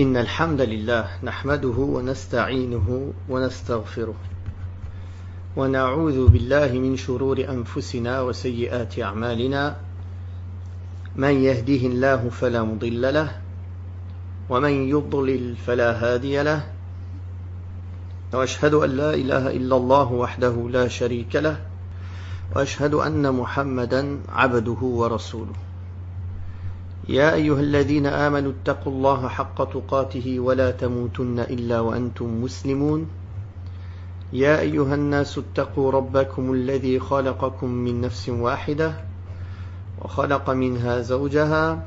إن الحمد لله نحمده ونستعينه ونستغفره ونعوذ بالله من شرور أنفسنا وسيئات أعمالنا من يهده الله فلا مضل له ومن يضلل فلا هادي له وأشهد أن لا إله إلا الله وحده لا شريك له وأشهد أن محمدا عبده ورسوله يا أيها الذين آمنوا اتقوا الله حق تقاته ولا تموتن إلا وأنتم مسلمون يا أيها الناس اتقوا ربكم الذي خلقكم من نفس واحدة وخلق منها زوجها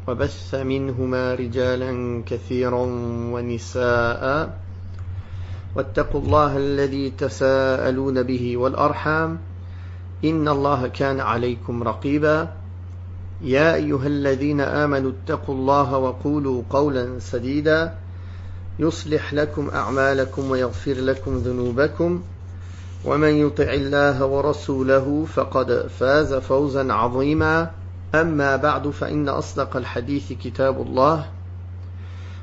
وبث منهما رجالا كثيرا ونساء واتقوا الله الذي تساءلون به والأرحام إن الله كان عليكم رقيبا يا أيها الذين آمنوا اتقوا الله وقولوا قولا سديدا يصلح لكم أعمالكم ويغفر لكم ذنوبكم ومن يطع الله ورسوله فقد فاز فوزا عظيما أما بعد فإن أصدق الحديث كتاب الله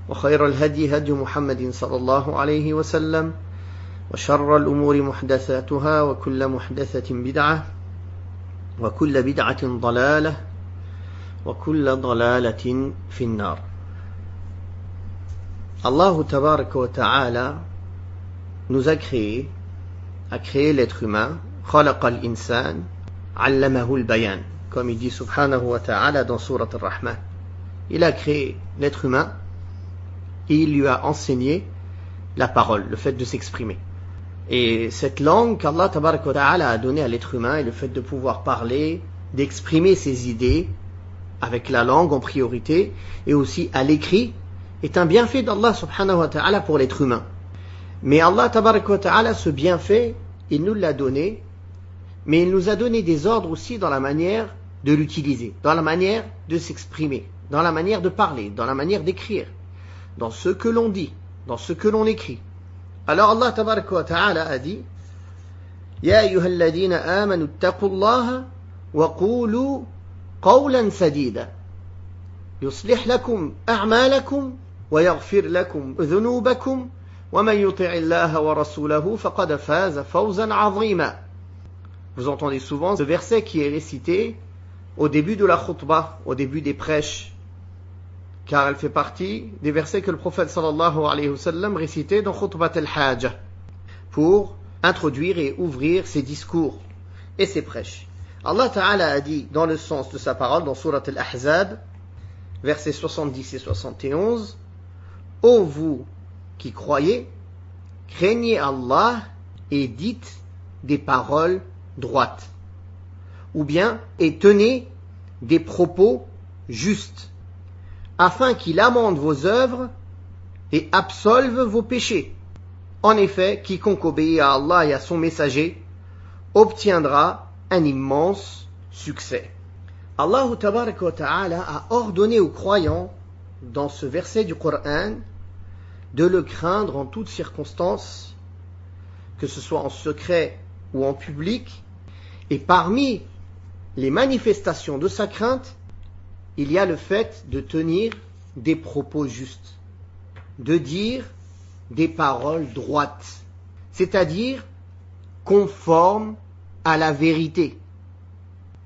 وخير الهدي هدي محمد صلى الله عليه وسلم وشر الأمور محدثاتها وكل محدثة بدعة وكل بدعة ضلالة وكل ضلالة في النار. Allah tabaraka wa ta'ala nous a créé l'être humain, khalaqa al-insan, 'allamahu al-bayan, comme il dit subhanahu wa ta'ala dans sourate Ar-Rahman. Il a créé l'être humain et il lui a enseigné la parole, le fait de s'exprimer. Et cette langue qu'Allah tabaraka wa ta'ala a donnée à l'être humain et le fait de pouvoir parler, d'exprimer ses idées avec la langue en priorité et aussi à l'écrit est un bienfait d'Allah subhanahu wa ta'ala pour l'être humain. Mais Allah tabaraka wa ta'ala, ce bienfait, il nous l'a donné, mais il nous a donné des ordres aussi dans la manière de l'utiliser, dans la manière de s'exprimer, dans la manière de parler, dans la manière d'écrire, dans ce que l'on dit, dans ce que l'on écrit. Alors Allah tabaraka wa ta'ala a dit Ya ayyuhalladhina amanu ittaqullaha wa qulu قولا سديدا يصلح لكم أعمالكم ويغفر لكم ذنوبكم ومن يطع الله ورسوله فقد فاز فوزا عظيما. Vous entendez souvent ce verset qui est récité au début de la khutbah, au début des prêches, car elle fait partie des versets que le prophète sallallahu alayhi wa sallam récitait dans khutbat al-hajjah pour introduire et ouvrir ses discours et ses prêches. Allah Ta'ala a dit dans le sens de sa parole dans Surat Al-Ahzab, versets 70 et 71, Ô vous qui croyez, craignez Allah et dites des paroles droites, ou bien et tenez des propos justes, afin qu'il amende vos œuvres et absolve vos péchés. En effet, quiconque obéit à Allah et à son messager obtiendra un immense succès. Allah tabaraka wa ta'ala a ordonné aux croyants dans ce verset du Coran de le craindre en toutes circonstances, que ce soit en secret ou en public, et parmi les manifestations de sa crainte, il y a le fait de tenir des propos justes, de dire des paroles droites, c'est-à-dire conformes à la vérité.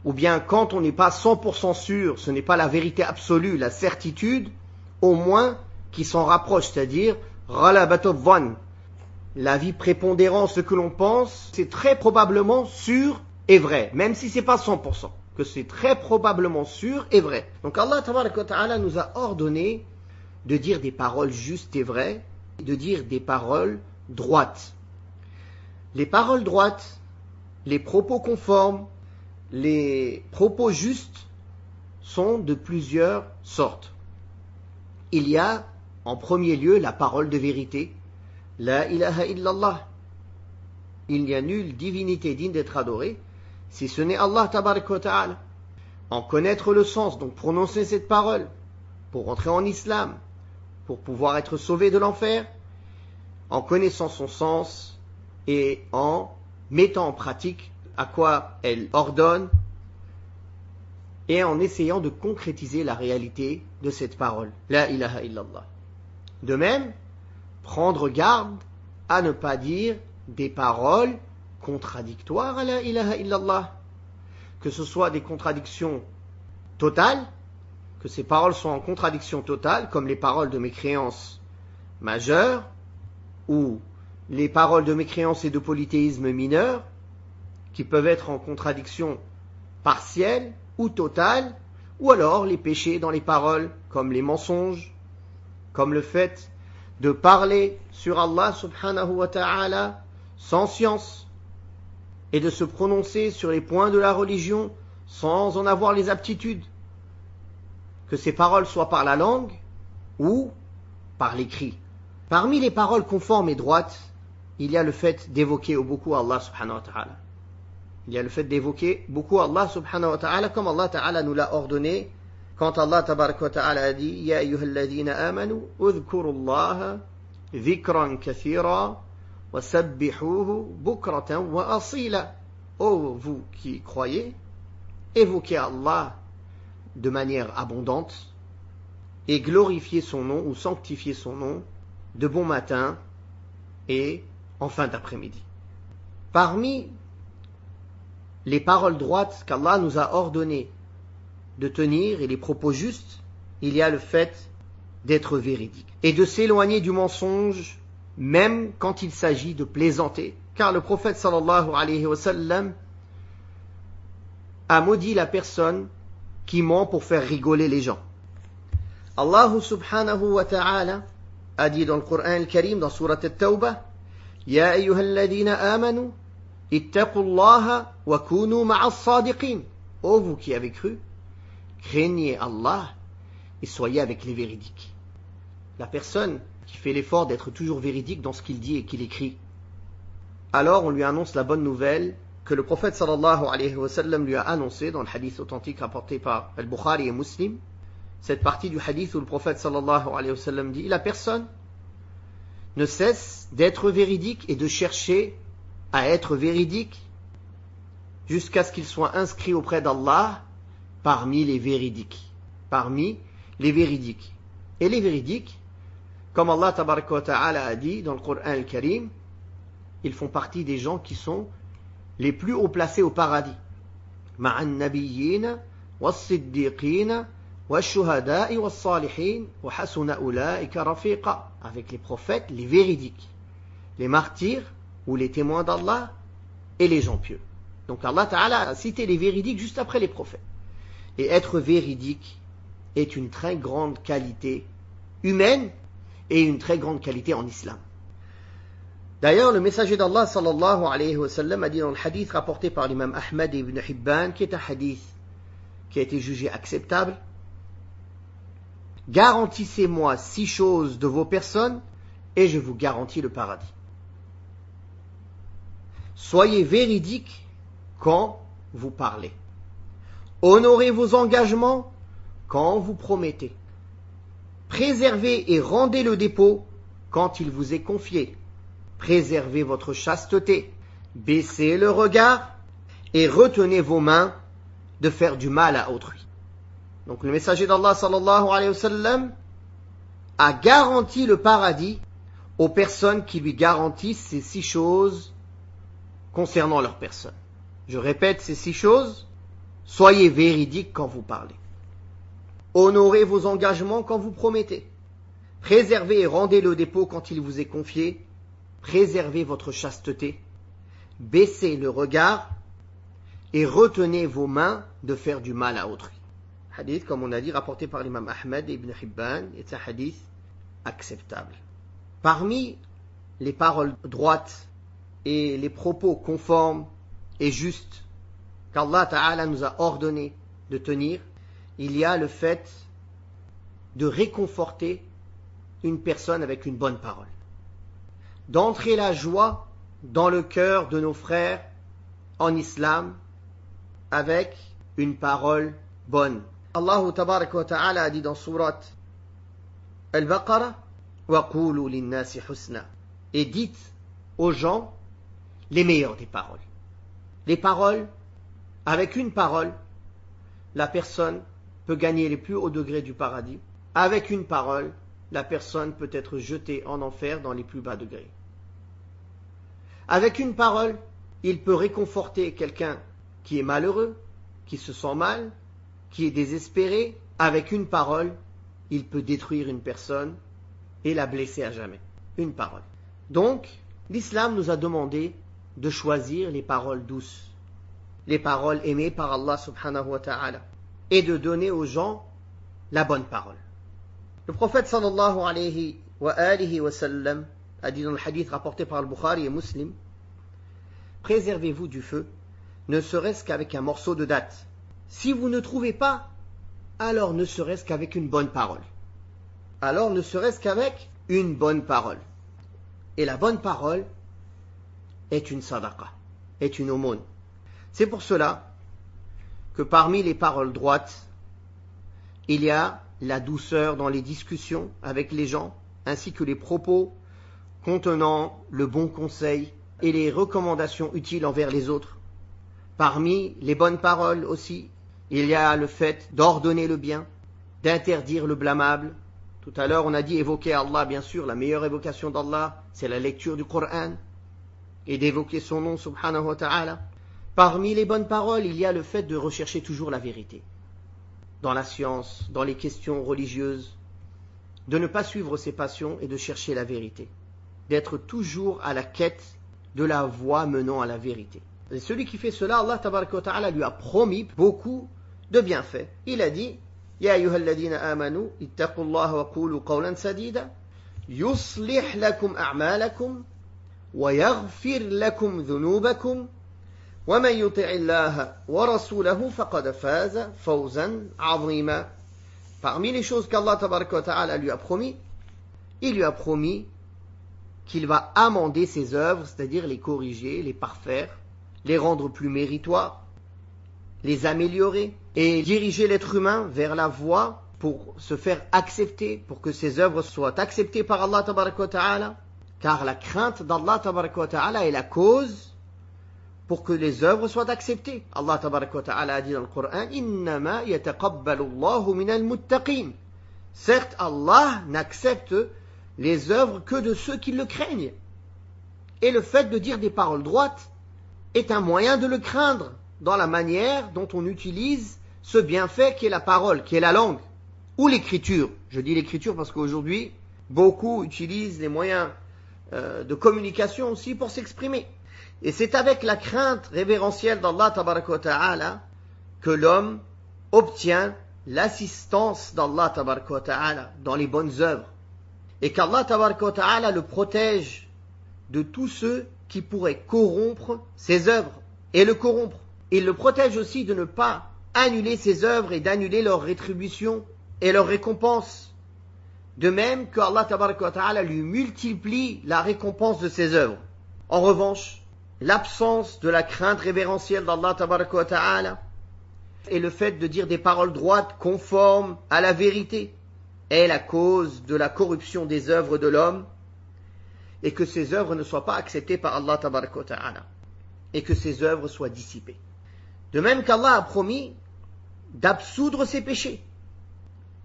Ou bien quand on n'est pas 100% sûr, ce n'est pas la vérité absolue, la certitude, au moins qui s'en rapproche, c'est-à-dire ghalabatul dhann, l'avis prépondérant, ce que l'on pense, c'est très probablement sûr et vrai, même si c'est pas 100%, que c'est très probablement sûr et vrai. Donc Allah tabaraka wa ta'ala nous a ordonné de dire des paroles justes et vraies, de dire des paroles droites. Les paroles droites, les propos conformes, les propos justes sont de plusieurs sortes. Il y a en premier lieu la parole de vérité, La ilaha illallah. Il n'y a nulle divinité digne d'être adorée si ce n'est Allah tabaraka wa ta'ala. En connaître le sens, donc prononcer cette parole pour entrer en islam, pour pouvoir être sauvé de l'enfer, en connaissant son sens et en mettant en pratique à quoi elle ordonne et en essayant de concrétiser la réalité de cette parole. La ilaha illallah. De même, prendre garde à ne pas dire des paroles contradictoires à la ilaha illallah, que ce soit des contradictions totales, que ces paroles soient en contradiction totale, comme les paroles de mécréance majeure, ou les paroles de mécréance et de polythéisme mineur, qui peuvent être en contradiction partielle ou totale, ou alors les péchés dans les paroles, comme les mensonges, comme le fait de parler sur Allah subhanahu wa ta'ala sans science, et de se prononcer sur les points de la religion sans en avoir les aptitudes, que ces paroles soient par la langue ou par l'écrit. Parmi les paroles conformes et droites, il y a le fait d'évoquer beaucoup Allah subhanahu wa ta'ala. Il y a le fait d'évoquer beaucoup Allah subhanahu wa ta'ala, comme Allah ta'ala nous l'a ordonné, quand Allah tabaraka wa ta'ala a dit Ya ayyuhalladhina amanu, udhkurullaha dhikran kathira, wa sabbihuhu bukratan wa asila. Ô vous qui croyez, évoquez Allah de manière abondante et glorifiez son nom ou sanctifiez son nom de bon matin et en fin d'après-midi. Parmi les paroles droites qu'Allah nous a ordonné de tenir et les propos justes, il y a le fait d'être véridique et de s'éloigner du mensonge même quand il s'agit de plaisanter, car le prophète sallallahu alayhi wa sallam a maudit la personne qui ment pour faire rigoler les gens. Allah subhanahu wa ta'ala a dit dans le Coran al-Karim, dans Surat al-Tawbah, Ya ayyuhalladhina amanu, ittaqullaha wa kunu ma'as sadiqin. Ô vous qui avez cru, craignez Allah et soyez avec les véridiques. La personne qui fait l'effort d'être toujours véridique dans ce qu'il dit et qu'il écrit, alors on lui annonce la bonne nouvelle que le prophète sallallahu alayhi wa sallam lui a annoncé dans le hadith authentique rapporté par Al-Bukhari et Muslim, cette partie du hadith où le prophète sallallahu alayhi wa sallam dit, la personne ne cesse d'être véridique et de chercher à être véridique jusqu'à ce qu'il soit inscrit auprès d'Allah parmi les véridiques. Parmi les véridiques. Et les véridiques, comme Allah tabaraka wa ta'ala a dit dans le Coran al-Karim, ils font partie des gens qui sont les plus haut placés au paradis. Ma'an nabiyyin was-siddiqin wash-shuhada'i was-salihin wa hasuna ulaika rafiqa. Avec les prophètes, les véridiques, les martyrs ou les témoins d'Allah et les gens pieux. Donc Allah Ta'ala a cité les véridiques juste après les prophètes. Et être véridique est une très grande qualité humaine et une très grande qualité en islam. D'ailleurs, le messager d'Allah sallallahu alayhi wa sallam a dit dans le hadith rapporté par l'imam Ahmad ibn Hibban, qui est un hadith qui a été jugé acceptable, garantissez-moi 6 choses de vos personnes et je vous garantis le paradis. Soyez véridiques quand vous parlez. Honorez vos engagements quand vous promettez. Préservez et rendez le dépôt quand il vous est confié. Préservez votre chasteté. Baissez le regard et retenez vos mains de faire du mal à autrui. Donc le messager d'Allah sallallahu alayhi wa sallam a garanti le paradis aux personnes qui lui garantissent ces 6 choses concernant leur personne. Je répète ces 6 choses. Soyez véridiques quand vous parlez. Honorez vos engagements quand vous promettez. Préservez et rendez le dépôt quand il vous est confié. Préservez votre chasteté. Baissez le regard et retenez vos mains de faire du mal à autrui. Hadith, comme on a dit, rapporté par l'imam Ahmad ibn Hibban, est un hadith acceptable. Parmi les paroles droites et les propos conformes et justes qu'Allah Ta'ala nous a ordonné de tenir, il y a le fait de réconforter une personne avec une bonne parole. D'entrer la joie dans le cœur de nos frères en islam avec une parole bonne. Allah tabaraka wa ta'ala a dit dans Surat Al-Baqarah wa qulu lin-nasi husna, et dites aux gens les meilleures des paroles. Les paroles, avec une parole, la personne peut gagner les plus hauts degrés du paradis. Avec une parole, la personne peut être jetée en enfer dans les plus bas degrés. Avec une parole, il peut réconforter quelqu'un qui est malheureux, qui se sent mal, qui est désespéré. Avec une parole, il peut détruire une personne et la blesser à jamais. Une parole. Donc, l'islam nous a demandé de choisir les paroles douces, les paroles aimées par Allah subhanahu wa ta'ala, et de donner aux gens la bonne parole. Le prophète sallallahu alayhi wa sallam a dit dans le hadith rapporté par Al-Bukhari et Muslim: préservez-vous du feu, ne serait-ce qu'avec un morceau de date. Si vous ne trouvez pas, alors ne serait-ce qu'avec une bonne parole. Alors ne serait-ce qu'avec une bonne parole. Et la bonne parole est une sadaqa, est une aumône. C'est pour cela que parmi les paroles droites, il y a la douceur dans les discussions avec les gens, ainsi que les propos contenant le bon conseil et les recommandations utiles envers les autres. Parmi les bonnes paroles aussi, il y a le fait d'ordonner le bien, d'interdire le blâmable. Tout à l'heure, on a dit évoquer Allah, bien sûr, la meilleure évocation d'Allah, c'est la lecture du Coran et d'évoquer son nom, subhanahu wa ta'ala. Parmi les bonnes paroles, il y a le fait de rechercher toujours la vérité. Dans la science, dans les questions religieuses, de ne pas suivre ses passions et de chercher la vérité. D'être toujours à la quête de la voie menant à la vérité. Et celui qui fait cela, Allah tabaraka wa ta'ala lui a promis beaucoup de bienfaits. Il a dit: Ya ayyuhalladhina amanu, ittaqullaha wa qulu qawlan sadida, yuslih lakum a'malakum, wa yaghfir lakum dhunubakum, wa man yuti'illaha wa rasulahu faqad faza fawzan 'azima. Parmi les choses qu'Allah tabaraka wa ta'ala lui a promis, il lui a promis qu'il va amender ses œuvres, c'est-à-dire les corriger, les parfaire, les rendre plus méritoires, les améliorer et diriger l'être humain vers la voie pour se faire accepter, pour que ses œuvres soient acceptées par Allah tabaraka wa ta'ala, car la crainte d'Allah tabaraka wa ta'ala est la cause pour que les œuvres soient acceptées. Allah tabaraka wa ta'ala a dit dans le Coran: Innama yataqabbalu Allahu minal muttaqin. Certes, Allah n'accepte les œuvres que de ceux qui le craignent. Et le fait de dire des paroles droites est un moyen de le craindre dans la manière dont on utilise ce bienfait qui est la parole, qui est la langue, ou l'écriture. Je dis l'écriture parce qu'aujourd'hui, beaucoup utilisent les moyens de communication aussi pour s'exprimer. Et c'est avec la crainte révérentielle d'Allah tabaraka wa ta'ala que l'homme obtient l'assistance d'Allah tabaraka wa ta'ala dans les bonnes œuvres. Et qu'Allah tabaraka wa ta'ala le protège de tous ceux qui pourraient corrompre ses œuvres et le corrompre. Il le protège aussi de ne pas annuler ses œuvres et d'annuler leur rétribution et leur récompense. De même que Allah tabaraka wa ta'ala lui multiplie la récompense de ses œuvres. En revanche, l'absence de la crainte révérentielle d'Allah tabaraka wa ta'ala et le fait de dire des paroles droites conformes à la vérité est la cause de la corruption des œuvres de l'homme et que ces œuvres ne soient pas acceptées par Allah tabaraka wa ta'ala et que ces œuvres soient dissipées. De même qu'Allah a promis d'absoudre ses péchés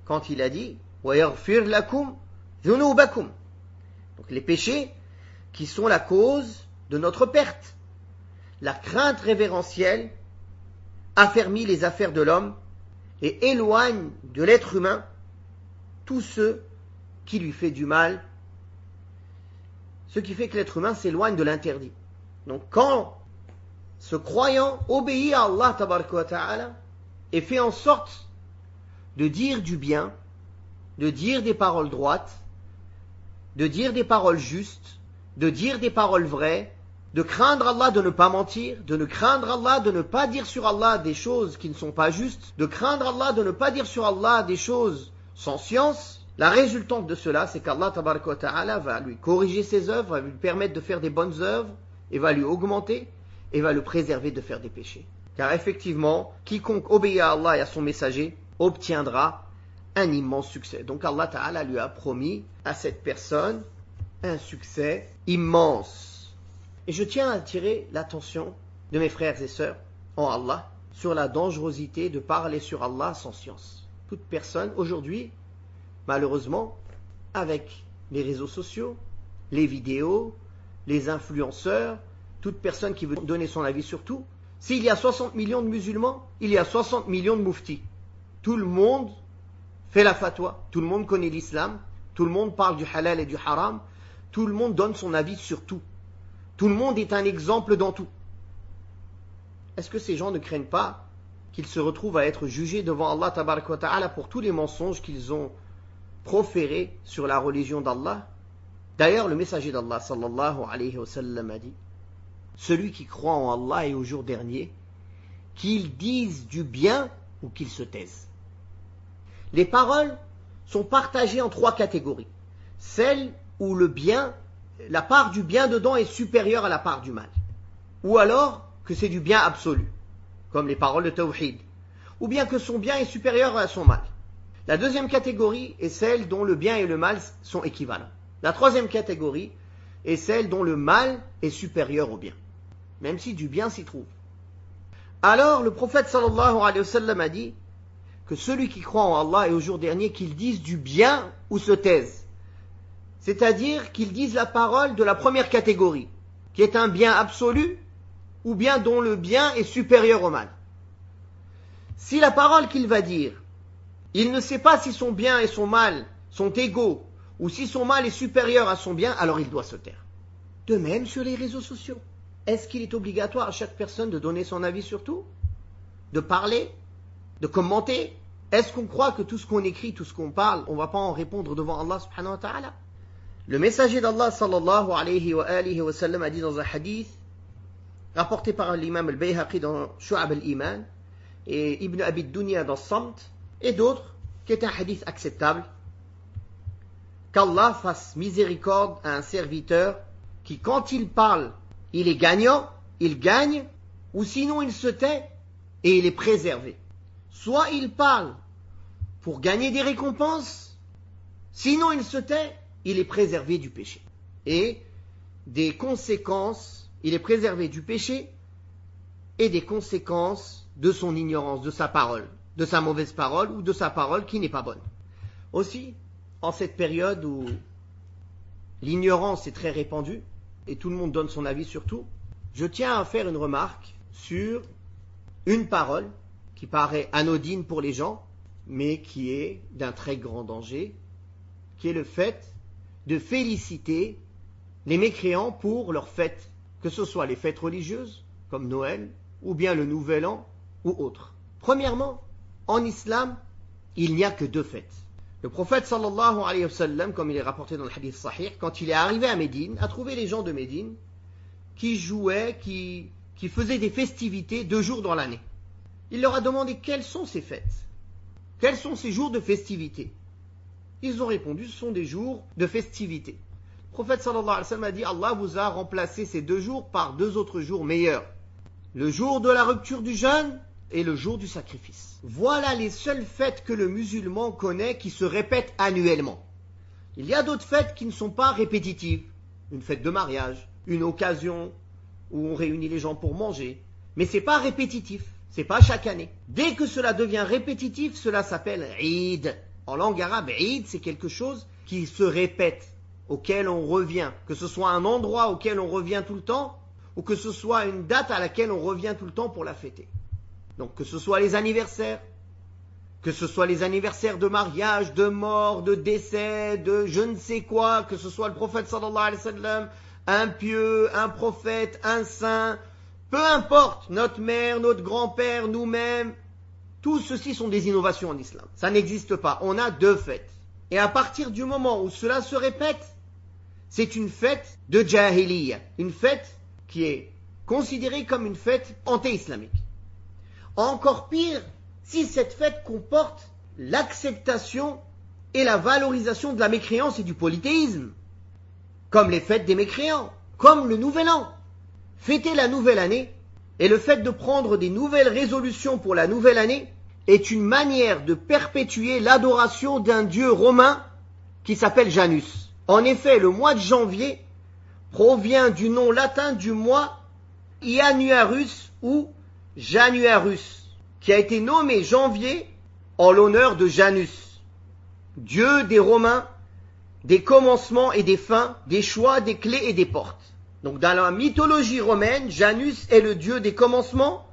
quand il a dit وَيَغْفِرْ لَكُمْ ذُنُوبَكُمْ. Donc les péchés qui sont la cause de notre perte. La crainte révérentielle affermit les affaires de l'homme et éloigne de l'être humain tous ceux qui lui fait du mal, ce qui fait que l'être humain s'éloigne de l'interdit. Donc quand ce croyant obéit à Allah tabaraka wa ta'ala et fait en sorte de dire du bien, de dire des paroles droites, de dire des paroles justes, de dire des paroles vraies, de craindre Allah de ne pas mentir, de ne craindre Allah de ne pas dire sur Allah des choses qui ne sont pas justes, de craindre Allah de ne pas dire sur Allah des choses sans science, la résultante de cela, c'est qu'Allah tabaraka wa ta'ala va lui corriger ses œuvres, va lui permettre de faire des bonnes œuvres, et va lui augmenter, et va le préserver de faire des péchés. Car effectivement, quiconque obéit à Allah et à son messager, obtiendra un immense succès. Donc Allah ta'ala lui a promis à cette personne un succès immense. Et je tiens à attirer l'attention de mes frères et sœurs en Allah sur la dangerosité de parler sur Allah sans science. Toute personne aujourd'hui, malheureusement, avec les réseaux sociaux, les vidéos, les influenceurs, toute personne qui veut donner son avis sur tout. S'il y a 60 millions de musulmans, il y a 60 millions de mouftis. Tout le monde fait la fatwa, tout le monde connaît l'islam, tout le monde parle du halal et du haram, tout le monde donne son avis sur tout. Tout le monde est un exemple dans tout. Est-ce que ces gens ne craignent pas qu'ils se retrouvent à être jugés devant Allah tabaraka wa ta'ala pour tous les mensonges qu'ils ont proférés sur la religion d'Allah? D'ailleurs, le messager d'Allah sallallahu alayhi wa sallam a dit: celui qui croit en Allah et au jour dernier, qu'il dise du bien ou qu'il se taise. Les paroles sont partagées en 3 catégories. Celles où le bien, la part du bien dedans est supérieure à la part du mal. Ou alors que c'est du bien absolu, comme les paroles de Tawhid. Ou bien que son bien est supérieur à son mal. La deuxième catégorie est celle dont le bien et le mal sont équivalents. La troisième catégorie est celle dont le mal est supérieur au bien, même si du bien s'y trouve. Alors le prophète sallallahu alayhi wa sallam a dit que celui qui croit en Allah et au jour dernier, qu'il dise du bien ou se taise. C'est-à-dire qu'il dise la parole de la première catégorie, qui est un bien absolu, ou bien dont le bien est supérieur au mal. Si la parole qu'il va dire, il ne sait pas si son bien et son mal sont égaux, ou si son mal est supérieur à son bien, alors il doit se taire. De même sur les réseaux sociaux. Est-ce qu'il est obligatoire à chaque personne de donner son avis sur tout? De parler? De commenter? Est-ce qu'on croit que tout ce qu'on écrit, tout ce qu'on parle, on ne va pas en répondre devant Allah subhanahu wa ta'ala? Le messager d'Allah sallallahu alayhi wa sallam a dit dans un hadith rapporté par l'imam al-Bayhaqi dans Shu'ab al-Iman et Ibn Abi Dunya dans Samt et d'autres, qui est un hadith acceptable: qu'Allah fasse miséricorde à un serviteur qui, quand il parle, il est gagnant, il gagne, ou sinon il se tait et il est préservé. Soit il parle pour gagner des récompenses, sinon il se tait, il est préservé du péché. Et des conséquences, il est préservé du péché et des conséquences de son ignorance, de sa parole, de sa mauvaise parole ou de sa parole qui n'est pas bonne. Aussi, en cette période où l'ignorance est très répandue et tout le monde donne son avis sur tout, je tiens à faire une remarque sur une parole qui paraît anodine pour les gens, mais qui est d'un très grand danger, qui est le fait de féliciter les mécréants pour leurs fêtes, que ce soit les fêtes religieuses, comme Noël, ou bien le Nouvel An, ou autres. Premièrement, en islam, il n'y a que 2 fêtes. Le prophète sallallahu alayhi wa sallam, comme il est rapporté dans le hadith sahih, quand il est arrivé à Médine, a trouvé les gens de Médine qui jouaient, qui faisaient des festivités 2 jours dans l'année. Il leur a demandé quelles sont ces fêtes, quels sont ces jours de festivité. Ils ont répondu, ce sont des jours de festivité. Le prophète sallallahu alayhi wa sallam a dit: Allah vous a remplacé ces 2 jours par 2 autres jours meilleurs. Le jour de la rupture du jeûne et le jour du sacrifice. Voilà les seules fêtes que le musulman connaît qui se répètent annuellement. Il y a d'autres fêtes qui ne sont pas répétitives. Une fête de mariage, une occasion où on réunit les gens pour manger. Mais ce n'est pas répétitif, ce n'est pas chaque année. Dès que cela devient répétitif, cela s'appelle Eid. En langue arabe, Eid, c'est quelque chose qui se répète, auquel on revient. Que ce soit un endroit auquel on revient tout le temps, ou que ce soit une date à laquelle on revient tout le temps pour la fêter. Donc que ce soit les anniversaires, que ce soit les anniversaires de mariage, de mort, de décès, de je ne sais quoi, que ce soit le prophète sallallahu alayhi wa sallam, un pieux, un prophète, un saint, peu importe, notre mère, notre grand-père, nous-mêmes, tout ceci sont des innovations en islam. Ça n'existe pas. On a 2 fêtes. Et à partir du moment où cela se répète, c'est une fête de jahiliya, une fête qui est considérée comme une fête anté-islamique. Encore pire, si cette fête comporte l'acceptation et la valorisation de la mécréance et du polythéisme, comme les fêtes des mécréants, comme le Nouvel An. Fêter la nouvelle année et le fait de prendre des nouvelles résolutions pour la nouvelle année est une manière de perpétuer l'adoration d'un dieu romain qui s'appelle Janus. En effet, le mois de janvier provient du nom latin du mois Januarus ou Januarus, qui a été nommé janvier en l'honneur de Janus, dieu des Romains, des commencements et des fins, des choix, des clés et des portes. Donc dans la mythologie romaine, Janus est le dieu des commencements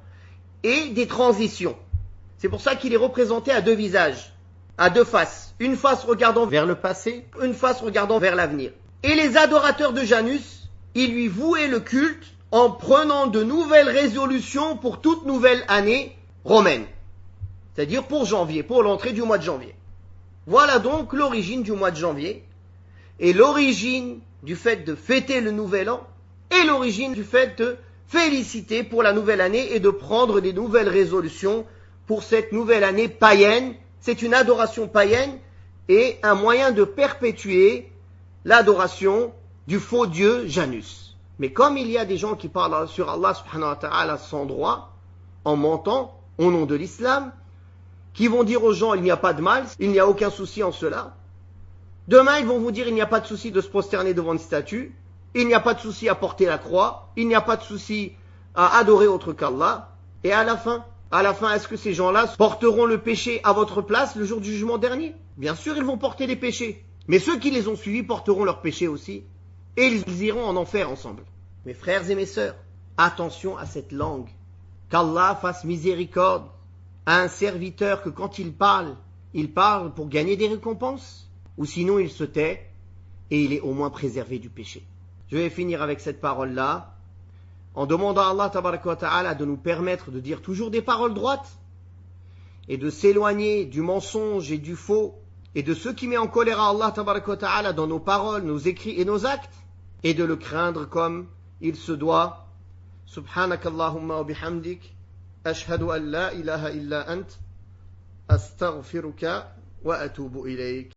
et des transitions. C'est pour ça qu'il est représenté à deux visages, à deux faces. Une face regardant vers le passé, une face regardant vers l'avenir. Et les adorateurs de Janus, ils lui vouaient le culte en prenant de nouvelles résolutions pour toute nouvelle année romaine. C'est-à-dire pour janvier, pour l'entrée du mois de janvier. Voilà donc l'origine du mois de janvier et l'origine du fait de fêter le nouvel an et l'origine du fait de féliciter pour la nouvelle année et de prendre des nouvelles résolutions pour cette nouvelle année païenne. C'est une adoration païenne et un moyen de perpétuer l'adoration du faux dieu Janus. Mais comme il y a des gens qui parlent sur Allah subhanahu wa ta'ala sans droit, en mentant au nom de l'islam, qui vont dire aux gens il n'y a pas de mal, il n'y a aucun souci en cela. Demain ils vont vous dire il n'y a pas de souci de se prosterner devant une statue, il n'y a pas de souci à porter la croix, il n'y a pas de souci à adorer autre qu'Allah. Et à la fin, est-ce que ces gens-là porteront le péché à votre place le jour du jugement dernier? Bien sûr ils vont porter les péchés, mais ceux qui les ont suivis porteront leurs péchés aussi, et ils iront en enfer ensemble. Mes frères et mes sœurs, attention à cette langue, qu'Allah fasse miséricorde à un serviteur que quand il parle pour gagner des récompenses, ou sinon il se tait et il est au moins préservé du péché. Je vais finir avec cette parole-là, en demandant à Allah tabaraka wa ta'ala de nous permettre de dire toujours des paroles droites, et de s'éloigner du mensonge et du faux, et de ce qui met en colère à Allah tabaraka wa ta'ala dans nos paroles, nos écrits et nos actes, et de le craindre comme il se doit. Subhanakallahumma wa bihamdik. أشهد أن لا إله إلا أنت أستغفرك وأتوب إليك